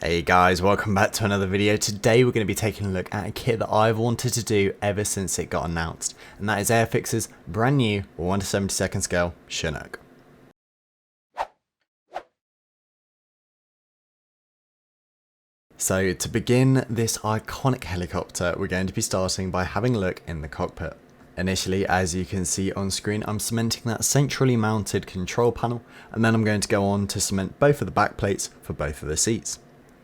Hey guys, welcome back to another video. Today we're going to be taking a look at a kit that I've wanted to do ever since it got announced, and that is Airfix's brand new 1:72 scale Chinook. So to begin this iconic helicopter, we're going to be starting by having a look in the cockpit. Initially, as you can see on screen, I'm cementing that centrally mounted control panel, and then I'm going to go on to cement both of the back plates for both of the seats.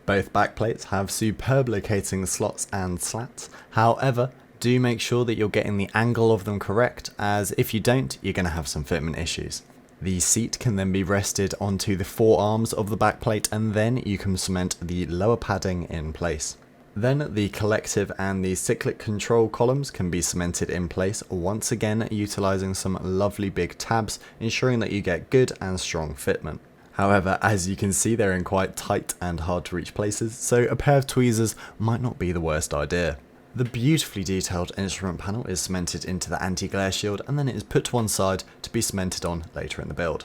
Both backplates have superb locating slots and slats, however, do make sure that you're getting the angle of them correct, as if you don't, you're going to have some fitment issues. The seat can then be rested onto the forearms of the backplate, and then you can cement the lower padding in place. Then the collective and the cyclic control columns can be cemented in place, once again utilising some lovely big tabs, ensuring that you get good and strong fitment. However, as you can see, they're in quite tight and hard to reach places, so a pair of tweezers might not be the worst idea. The beautifully detailed instrument panel is cemented into the anti-glare shield, and then it is put to one side to be cemented on later in the build.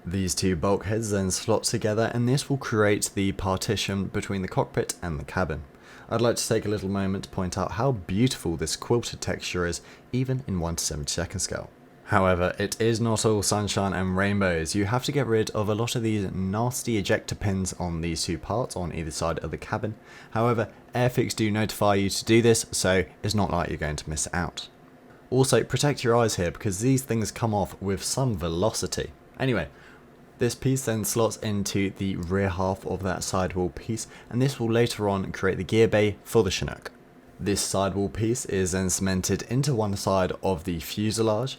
These two bulkheads then slot together, and this will create the partition between the cockpit and the cabin. I'd like to take a little moment to point out how beautiful this quilted texture is, even in 1:72 scale. However, it is not all sunshine and rainbows. You have to get rid of a lot of these nasty ejector pins on these two parts on either side of the cabin. However, Airfix do notify you to do this, so it's not like you're going to miss out. Also, protect your eyes here because these things come off with some velocity. Anyway, this piece then slots into the rear half of that sidewall piece, and this will later on create the gear bay for the Chinook. This sidewall piece is then cemented into one side of the fuselage.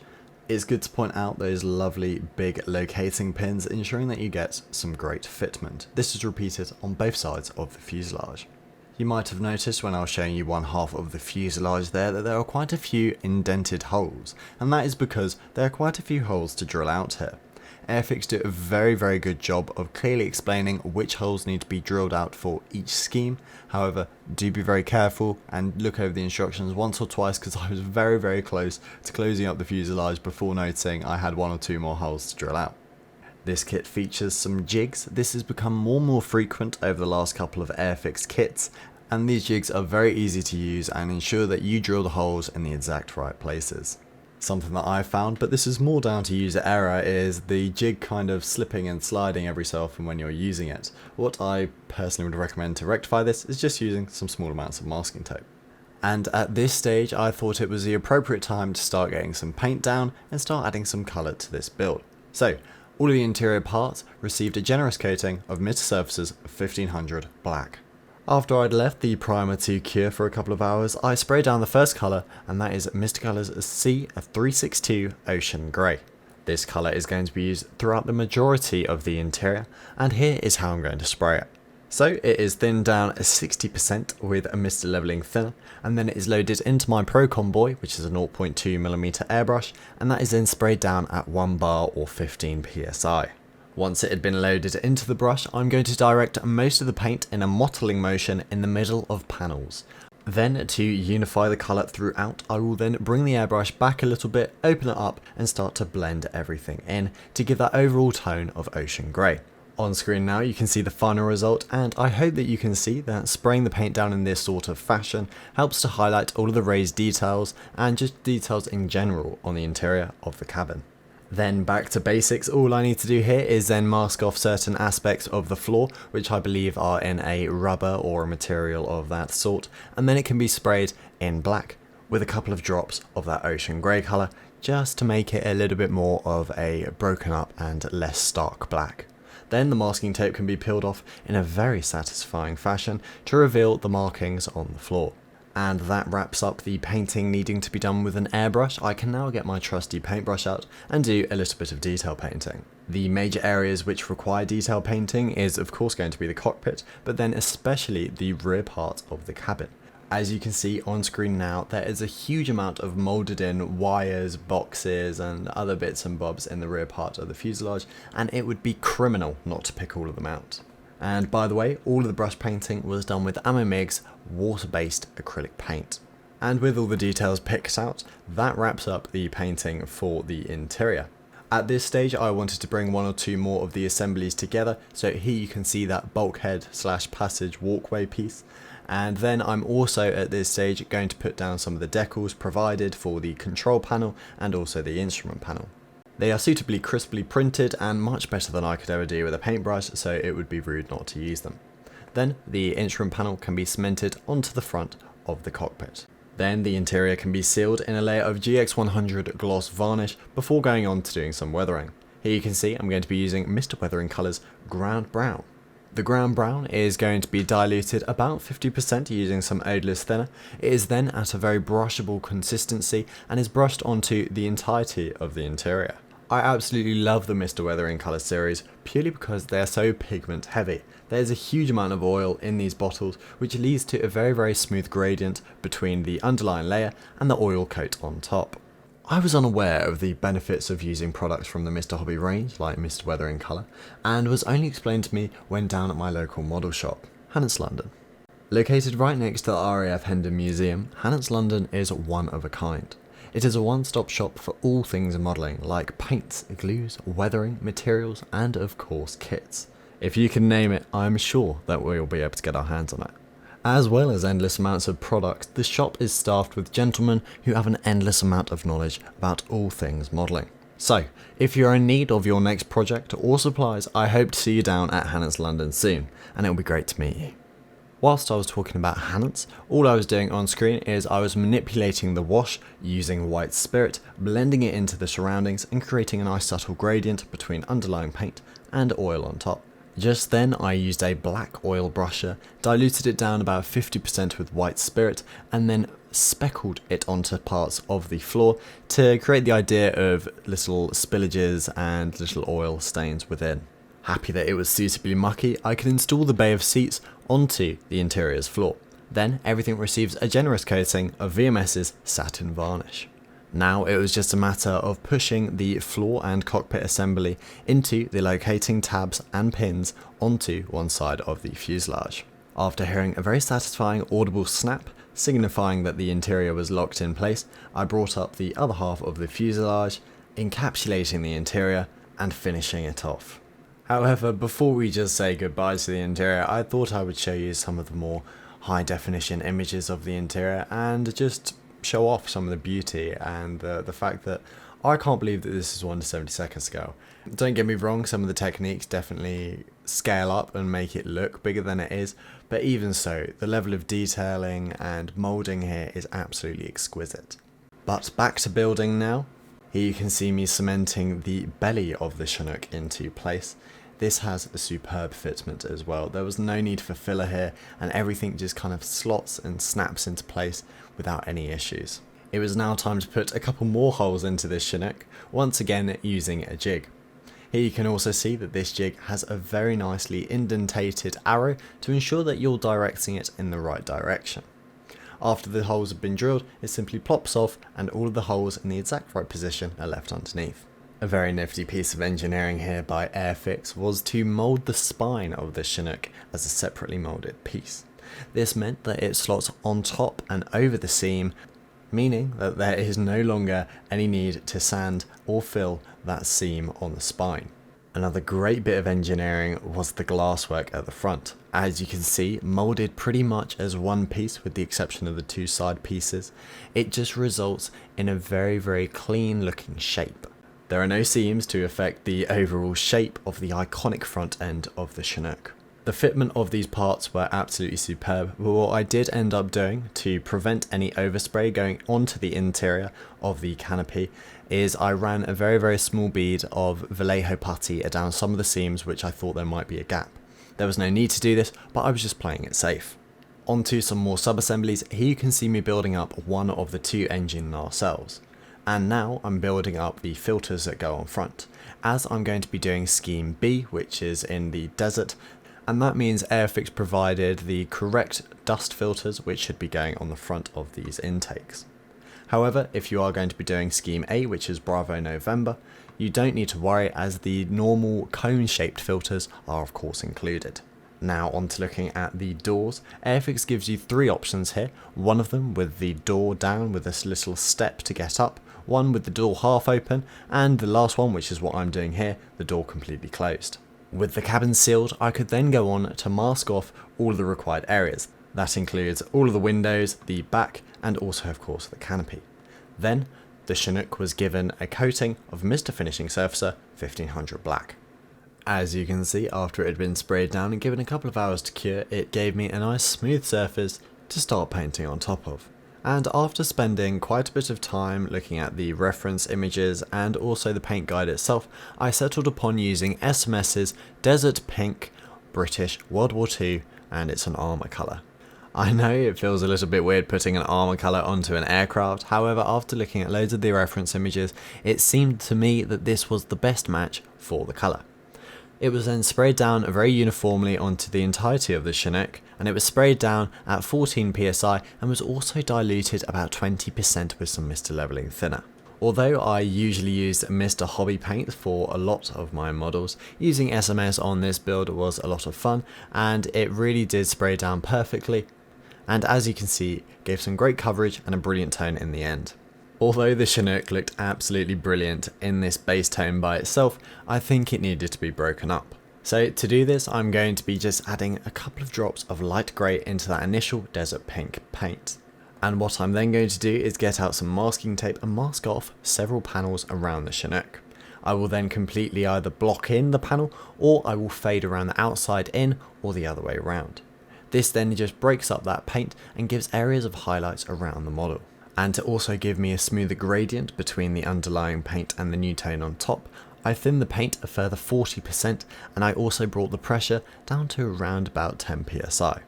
It's good to point out those lovely big locating pins, ensuring that you get some great fitment. This is repeated on both sides of the fuselage. You might have noticed when I was showing you one half of the fuselage there that there are quite a few indented holes, and that is because there are quite a few holes to drill out here. Airfix do a very good job of clearly explaining which holes need to be drilled out for each scheme. However, do be very careful and look over the instructions once or twice, because I was very close to closing up the fuselage before noticing I had one or two more holes to drill out. This kit features some jigs. This has become more and more frequent over the last couple of Airfix kits, and these jigs are very easy to use and ensure that you drill the holes in the exact right places. Something that I found, but this is more down to user error, is the jig kind of slipping and sliding every so often when you're using it. What I personally would recommend to rectify this is just using some small amounts of masking tape. And at this stage I thought it was the appropriate time to start getting some paint down and start adding some colour to this build. So all of the interior parts received a generous coating of Mr. Surfaces 1500 black. After I'd left the primer to cure for a couple of hours, I sprayed down the first colour, and that is Mr. Color's C362 Ocean Grey. This colour is going to be used throughout the majority of the interior, and here is how I'm going to spray it. So it is thinned down 60% with a mist levelling thinner, and then it is loaded into my Pro Convoy, which is a 0.2mm airbrush, and that is then sprayed down at 1 bar or 15 psi. Once it had been loaded into the brush, I'm going to direct most of the paint in a mottling motion in the middle of panels. Then, to unify the colour throughout, I will then bring the airbrush back a little bit, open it up and start to blend everything in to give that overall tone of ocean grey. On screen now you can see the final result, and I hope that you can see that spraying the paint down in this sort of fashion helps to highlight all of the raised details and just details in general on the interior of the cabin. Then back to basics, all I need to do here is then mask off certain aspects of the floor, which I believe are in a rubber or a material of that sort, and then it can be sprayed in black with a couple of drops of that ocean grey colour, just to make it a little bit more of a broken up and less stark black. Then the masking tape can be peeled off in a very satisfying fashion to reveal the markings on the floor. And that wraps up the painting needing to be done with an airbrush. I can now get my trusty paintbrush out and do a little bit of detail painting. The major areas which require detail painting is of course going to be the cockpit, but then especially the rear part of the cabin. As you can see on screen now, there is a huge amount of moulded in wires, boxes and other bits and bobs in the rear part of the fuselage, and it would be criminal not to pick all of them out. And by the way, all of the brush painting was done with Amomig's water-based acrylic paint. And with all the details picked out, that wraps up the painting for the interior. At this stage I wanted to bring one or two more of the assemblies together, so here you can see that bulkhead / passage walkway piece. And then I'm also at this stage going to put down some of the decals provided for the control panel and also the instrument panel. They are suitably crisply printed and much better than I could ever do with a paintbrush, so it would be rude not to use them. Then the instrument panel can be cemented onto the front of the cockpit. Then the interior can be sealed in a layer of GX100 gloss varnish before going on to doing some weathering. Here you can see I'm going to be using Mr. Weathering Colours Ground Brown. The ground brown is going to be diluted about 50% using some odourless thinner. It is then at a very brushable consistency and is brushed onto the entirety of the interior. I absolutely love the Mr. Weathering Colour series purely because they are so pigment heavy. There is a huge amount of oil in these bottles, which leads to a very smooth gradient between the underlying layer and the oil coat on top. I was unaware of the benefits of using products from the Mr. Hobby range like Mr. Weathering Colour, and was only explained to me when down at my local model shop, Hannants London. Located right next to the RAF Hendon Museum, Hannants London is one of a kind. It is a one-stop shop for all things modelling like paints, glues, weathering, materials and of course kits. If you can name it, I'm sure that we'll be able to get our hands on it. As well as endless amounts of products, the shop is staffed with gentlemen who have an endless amount of knowledge about all things modelling. So, if you're in need of your next project or supplies, I hope to see you down at Hannants London soon, and it'll be great to meet you. Whilst I was talking about Hannants, all I was doing on screen is I was manipulating the wash using white spirit, blending it into the surroundings and creating a nice subtle gradient between underlying paint and oil on top. Just then I used a black oil brusher, diluted it down about 50% with white spirit, and then speckled it onto parts of the floor to create the idea of little spillages and little oil stains within. Happy that it was suitably mucky, I could install the bay of seats onto the interior's floor. Then everything receives a generous coating of VMS's satin varnish. Now it was just a matter of pushing the floor and cockpit assembly into the locating tabs and pins onto one side of the fuselage. After hearing a very satisfying audible snap, signifying that the interior was locked in place, I brought up the other half of the fuselage, encapsulating the interior and finishing it off. However, before we just say goodbye to the interior, I thought I would show you some of the more high definition images of the interior and just show off some of the beauty and the fact that I can't believe that this is 1 to 70 scale. Don't get me wrong, some of the techniques definitely scale up and make it look bigger than it is, but even so, the level of detailing and moulding here is absolutely exquisite. But back to building now. Here you can see me cementing the belly of the Chinook into place. This has a superb fitment as well. There was no need for filler here and everything just kind of slots and snaps into place without any issues. It was now time to put a couple more holes into this Chinook, once again using a jig. Here you can also see that this jig has a very nicely indentated arrow to ensure that you're directing it in the right direction. After the holes have been drilled, it simply plops off and all of the holes in the exact right position are left underneath. A very nifty piece of engineering here by Airfix was to mould the spine of the Chinook as a separately moulded piece. This meant that it slots on top and over the seam, meaning that there is no longer any need to sand or fill that seam on the spine. Another great bit of engineering was the glasswork at the front. As you can see, moulded pretty much as one piece with the exception of the two side pieces, it just results in a very clean looking shape. There are no seams to affect the overall shape of the iconic front end of the Chinook. The fitment of these parts were absolutely superb, but what I did end up doing to prevent any overspray going onto the interior of the canopy is I ran a very small bead of Vallejo putty down some of the seams which I thought there might be a gap. There was no need to do this, but I was just playing it safe. Onto some more sub-assemblies. Here you can see me building up one of the two engine nacelles. And now I'm building up the filters that go on front, as I'm going to be doing scheme B, which is in the desert, and that means Airfix provided the correct dust filters which should be going on the front of these intakes. However, if you are going to be doing scheme A, which is Bravo November, you don't need to worry as the normal cone shaped filters are of course included. Now on to looking at the doors. Airfix gives you three options here, one of them with the door down with this little step to get up, one with the door half open, and the last one, which is what I'm doing here, the door completely closed. With the cabin sealed, I could then go on to mask off all of the required areas. That includes all of the windows, the back, and also of course the canopy. Then, the Chinook was given a coating of Mr. Finishing Surfacer 1500 Black. As you can see, after it had been sprayed down and given a couple of hours to cure, it gave me a nice smooth surface to start painting on top of. And after spending quite a bit of time looking at the reference images and also the paint guide itself, I settled upon using SMS's Desert Pink British World War II, and it's an armour colour. I know it feels a little bit weird putting an armour colour onto an aircraft, however after looking at loads of the reference images, it seemed to me that this was the best match for the colour. It was then sprayed down very uniformly onto the entirety of the Chinook, and it was sprayed down at 14 psi and was also diluted about 20% with some Mr. Leveling Thinner. Although I usually use Mr. Hobby Paint for a lot of my models, using SMS on this build was a lot of fun, and it really did spray down perfectly, and as you can see, gave some great coverage and a brilliant tone in the end. Although the Chinook looked absolutely brilliant in this base tone by itself, I think it needed to be broken up. So to do this, I'm going to be just adding a couple of drops of light grey into that initial desert pink paint. And what I'm then going to do is get out some masking tape and mask off several panels around the Chinook. I will then completely either block in the panel, or I will fade around the outside in, or the other way around. This then just breaks up that paint and gives areas of highlights around the model. And to also give me a smoother gradient between the underlying paint and the new tone on top, I thinned the paint a further 40%, and I also brought the pressure down to around about 10 psi.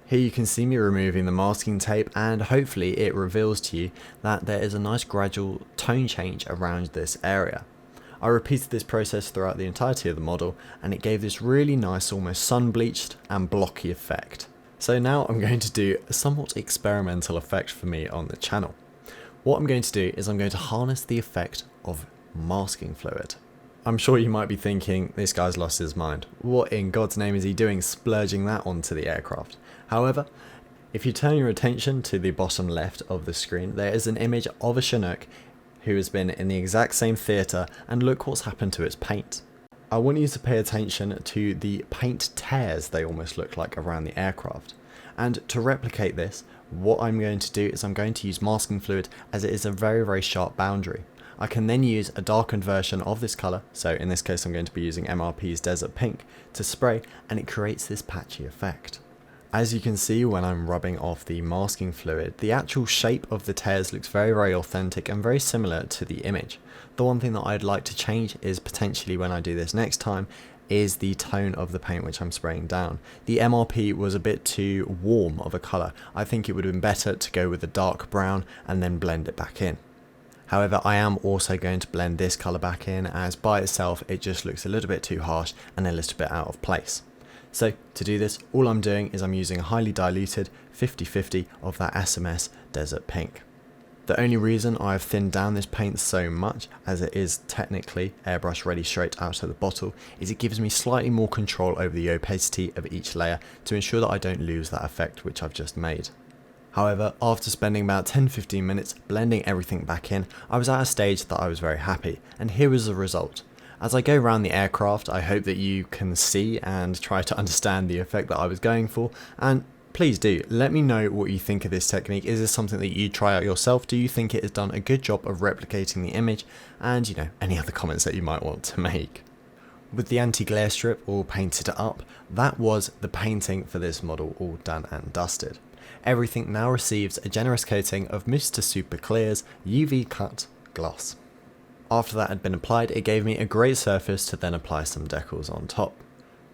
Here you can see me removing the masking tape, and hopefully it reveals to you that there is a nice gradual tone change around this area. I repeated this process throughout the entirety of the model, and it gave this really nice almost sun bleached and blocky effect. So now I'm going to do a somewhat experimental effect for me on the channel. What I'm going to do is I'm going to harness the effect of masking fluid. I'm sure you might be thinking, this guy's lost his mind. What in God's name is he doing splurging that onto the aircraft? However, if you turn your attention to the bottom left of the screen, there is an image of a Chinook who has been in the exact same theatre, and look what's happened to its paint. I want you to pay attention to the paint tears they almost look like around the aircraft. And to replicate this, what I'm going to do is I'm going to use masking fluid, as it is a very sharp boundary. I can then use a darkened version of this colour, so in this case I'm going to be using MRP's Desert Pink, to spray, and it creates this patchy effect. As you can see when I'm rubbing off the masking fluid, the actual shape of the tears looks very authentic and very similar to the image. The one thing that I'd like to change is potentially when I do this next time is the tone of the paint which I'm spraying down. The MRP was a bit too warm of a colour. I think it would have been better to go with a dark brown and then blend it back in. However, I am also going to blend this colour back in, as by itself it just looks a little bit too harsh and a little bit out of place. So to do this, all I'm doing is I'm using a highly diluted 50/50 of that SMS Desert Pink. The only reason I've thinned down this paint so much, as it is technically airbrush ready straight out of the bottle, is it gives me slightly more control over the opacity of each layer to ensure that I don't lose that effect which I've just made. However, after spending about 10-15 minutes blending everything back in, I was at a stage that I was very happy, and here was the result. As I go around the aircraft, I hope that you can see and try to understand the effect that I was going for, and please do let me know what you think of this technique. Is this something that you try out yourself? Do you think it has done a good job of replicating the image? And any other comments that you might want to make. With the anti-glare strip all painted up, that was the painting for this model all done and dusted. Everything now receives a generous coating of Mr. Super Clear's UV cut gloss. After that had been applied, it gave me a great surface to then apply some decals on top.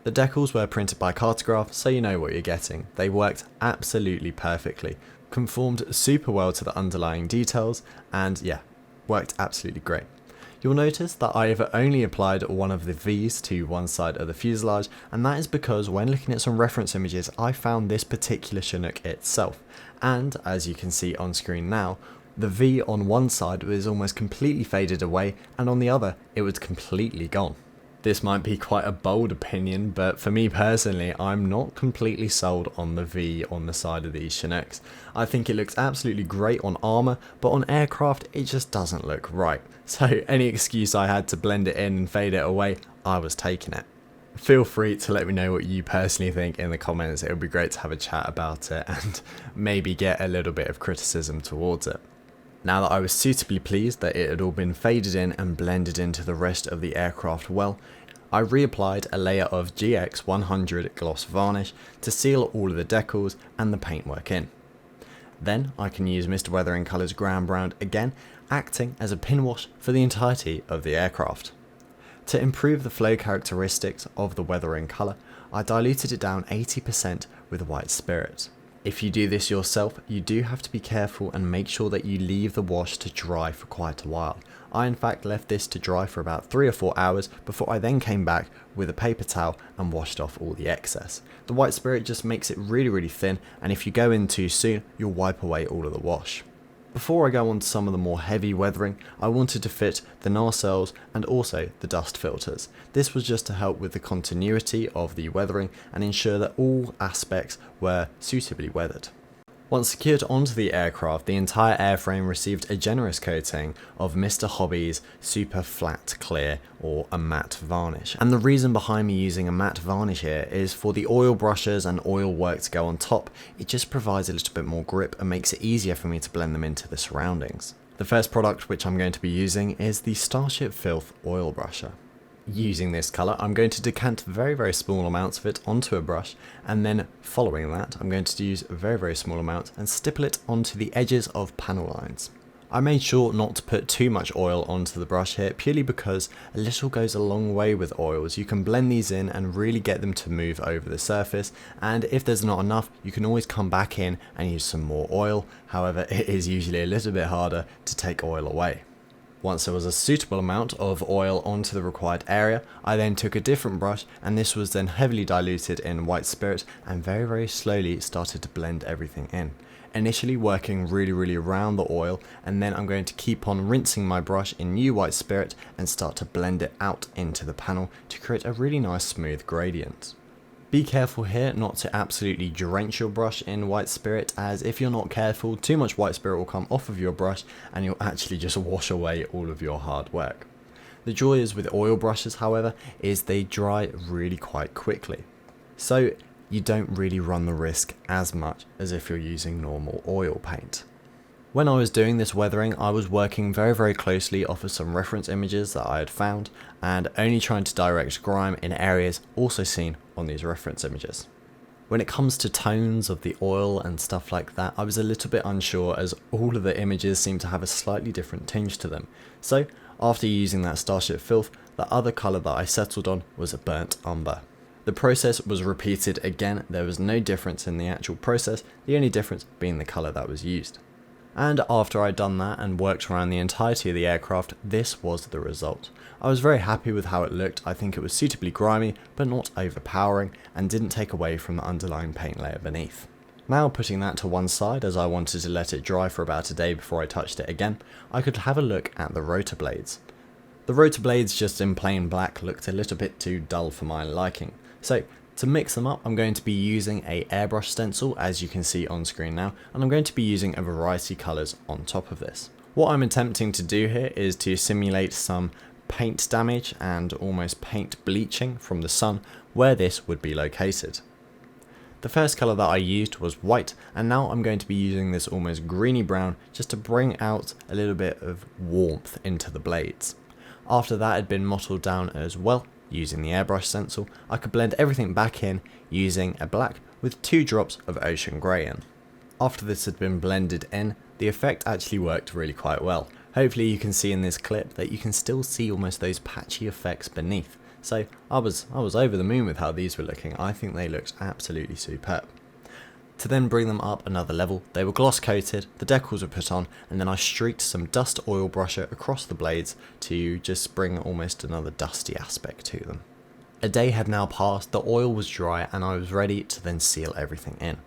The decals were printed by Cartograph, so you know what you're getting. They worked absolutely perfectly, conformed super well to the underlying details, and yeah, worked absolutely great. You'll notice that I have only applied one of the V's to one side of the fuselage, and that is because when looking at some reference images, I found this particular Chinook itself, and as you can see on screen now, the V on one side was almost completely faded away, and on the other, it was completely gone. This might be quite a bold opinion, but for me personally, I'm not completely sold on the V on the side of these Chinooks. I think it looks absolutely great on armour, but on aircraft it just doesn't look right. So any excuse I had to blend it in and fade it away, I was taking it. Feel free to let me know what you personally think in the comments. It would be great to have a chat about it and maybe get a little bit of criticism towards it. Now that I was suitably pleased that it had all been faded in and blended into the rest of the aircraft well, I reapplied a layer of GX100 gloss varnish to seal all of the decals and the paintwork in. Then I can use Mr. Weathering Colours Ground Brown again, acting as a pin wash for the entirety of the aircraft. To improve the flow characteristics of the weathering colour, I diluted it down 80% with white spirit. If you do this yourself, you do have to be careful and make sure that you leave the wash to dry for quite a while. I in fact left this to dry for about 3 or 4 hours before I then came back with a paper towel and washed off all the excess. The white spirit just makes it really thin, and if you go in too soon, you'll wipe away all of the wash. Before I go on to some of the more heavy weathering, I wanted to fit the nacelles and also the dust filters. This was just to help with the continuity of the weathering and ensure that all aspects were suitably weathered. Once secured onto the aircraft, the entire airframe received a generous coating of Mr. Hobby's Super Flat Clear, or a matte varnish. And the reason behind me using a matte varnish here is for the oil brushes and oil work to go on top. It just provides a little bit more grip and makes it easier for me to blend them into the surroundings. The first product which I'm going to be using is the Starship Filth Oil Brusher. Using this colour, I'm going to decant very small amounts of it onto a brush, and then following that I'm going to use a very small amount and stipple it onto the edges of panel lines. I made sure not to put too much oil onto the brush here, purely because a little goes a long way with oils. You can blend these in and really get them to move over the surface, and if there's not enough, you can always come back in and use some more oil. However, it is usually a little bit harder to take oil away. Once there was a suitable amount of oil onto the required area, I then took a different brush, and this was then heavily diluted in white spirit and very slowly started to blend everything in. Initially working really around the oil, and then I'm going to keep on rinsing my brush in new white spirit and start to blend it out into the panel to create a really nice smooth gradient. Be careful here not to absolutely drench your brush in white spirit, as if you're not careful, too much white spirit will come off of your brush and you'll actually just wash away all of your hard work. The joy is with oil brushes, however, is they dry really quite quickly. So you don't really run the risk as much as if you're using normal oil paint. When I was doing this weathering, I was working very closely off of some reference images that I had found, and only trying to direct grime in areas also seen on these reference images. When it comes to tones of the oil and stuff like that, I was a little bit unsure, as all of the images seem to have a slightly different tinge to them. So after using that Starship Filth, the other colour that I settled on was a burnt umber. The process was repeated again. There was no difference in the actual process, the only difference being the colour that was used. And after I'd done that and worked around the entirety of the aircraft, this was the result. I was very happy with how it looked. I think it was suitably grimy, but not overpowering, and didn't take away from the underlying paint layer beneath. Now, putting that to one side, as I wanted to let it dry for about a day before I touched it again, I could have a look at the rotor blades. The rotor blades, just in plain black, looked a little bit too dull for my liking. So to mix them up, I'm going to be using a airbrush stencil, as you can see on screen now, and I'm going to be using a variety colours on top of this. What I'm attempting to do here is to simulate some paint damage and almost paint bleaching from the sun where this would be located. The first colour that I used was white, and now I'm going to be using this almost greeny brown just to bring out a little bit of warmth into the blades. After that had been mottled down as well, using the airbrush stencil, I could blend everything back in using a black with 2 drops of ocean grey in. After this had been blended in, the effect actually worked really quite well. Hopefully you can see in this clip that you can still see almost those patchy effects beneath. So I was over the moon with how these were looking. I think they looked absolutely superb. To then bring them up another level, they were gloss coated, the decals were put on, and then I streaked some dust oil brusher across the blades to just bring almost another dusty aspect to them. A day had now passed, the oil was dry, and I was ready to then seal everything in.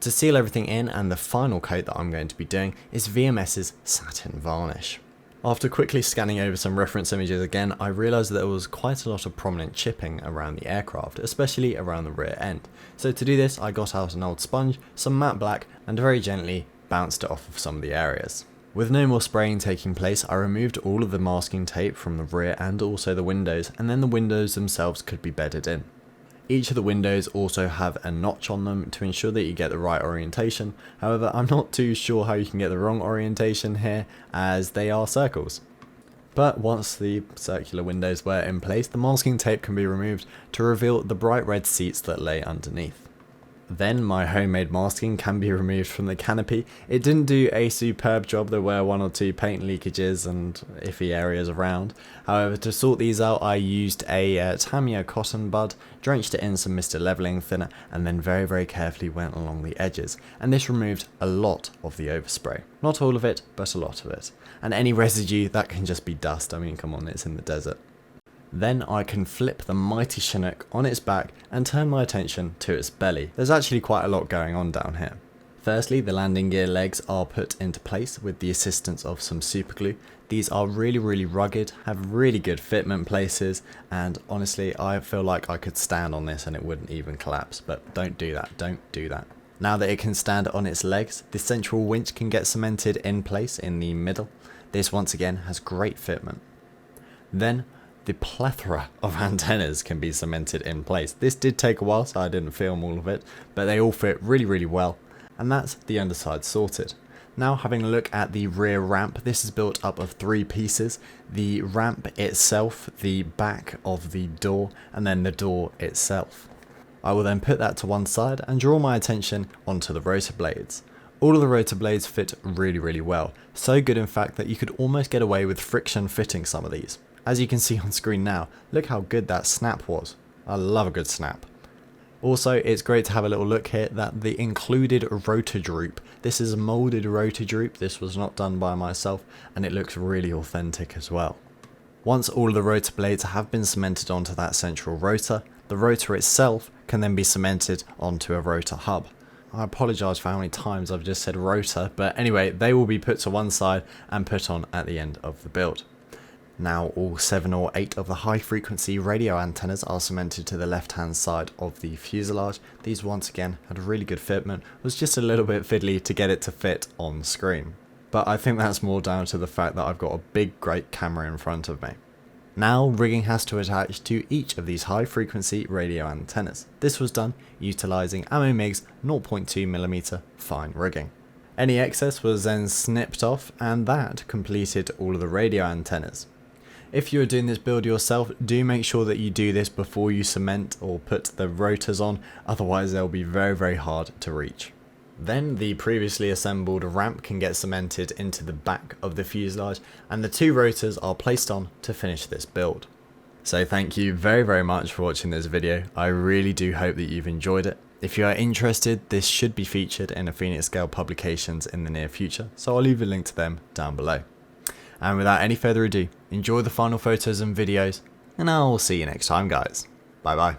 To seal everything in, and the final coat that I'm going to be doing, is VMS's satin varnish. After quickly scanning over some reference images again, I realised that there was quite a lot of prominent chipping around the aircraft, especially around the rear end. So to do this, I got out an old sponge, some matte black, and very gently bounced it off of some of the areas. With no more spraying taking place, I removed all of the masking tape from the rear and also the windows, and then the windows themselves could be bedded in. Each of the windows also have a notch on them to ensure that you get the right orientation. However, I'm not too sure how you can get the wrong orientation here, as they are circles. But once the circular windows were in place, the masking tape can be removed to reveal the bright red seats that lay underneath. Then my homemade masking can be removed from the canopy. It didn't do a superb job, there were one or two paint leakages and iffy areas around. However, to sort these out, I used a Tamiya cotton bud, drenched it in some Mr. Leveling thinner, and then very carefully went along the edges. And this removed a lot of the overspray. Not all of it, but a lot of it. And any residue, that can just be dust. I mean, come on, it's in the desert. Then I can flip the mighty Chinook on its back and turn my attention to its belly. There's actually quite a lot going on down here. Firstly, the landing gear legs are put into place with the assistance of some super glue. These are really rugged, have really good fitment places, and honestly I feel like I could stand on this and it wouldn't even collapse, but don't do that. Now that it can stand on its legs, the central winch can get cemented in place in the middle. This once again has great fitment. Then the plethora of antennas can be cemented in place. This did take a while, so I didn't film all of it, but they all fit really well, and that's the underside sorted. Now having a look at the rear ramp, this is built up of 3 pieces: the ramp itself, the back of the door, and then the door itself. I will then put that to one side and draw my attention onto the rotor blades. All of the rotor blades fit really well, so good in fact that you could almost get away with friction fitting some of these. As you can see on screen now, look how good that snap was. I love a good snap. Also, it's great to have a little look here that the included rotor droop, this is a moulded rotor droop, this was not done by myself, and it looks really authentic as well. Once all of the rotor blades have been cemented onto that central rotor, the rotor itself can then be cemented onto a rotor hub. I apologise for how many times I've just said rotor, but anyway, they will be put to one side and put on at the end of the build. Now all 7 or 8 of the high frequency radio antennas are cemented to the left hand side of the fuselage. These once again had a really good fitment, was just a little bit fiddly to get it to fit on screen. But I think that's more down to the fact that I've got a big great camera in front of me. Now rigging has to attach to each of these high frequency radio antennas. This was done utilising AMOMIG's 0.2mm fine rigging. Any excess was then snipped off, and that completed all of the radio antennas. If you're doing this build yourself, do make sure that you do this before you cement or put the rotors on, otherwise they'll be very hard to reach. Then the previously assembled ramp can get cemented into the back of the fuselage, and the 2 rotors are placed on to finish this build. So thank you very much for watching this video. I really do hope that you've enjoyed it. If you are interested, this should be featured in a Phoenix Scale publications in the near future, so I'll leave a link to them down below. And without any further ado, enjoy the final photos and videos, and I'll see you next time guys. Bye bye.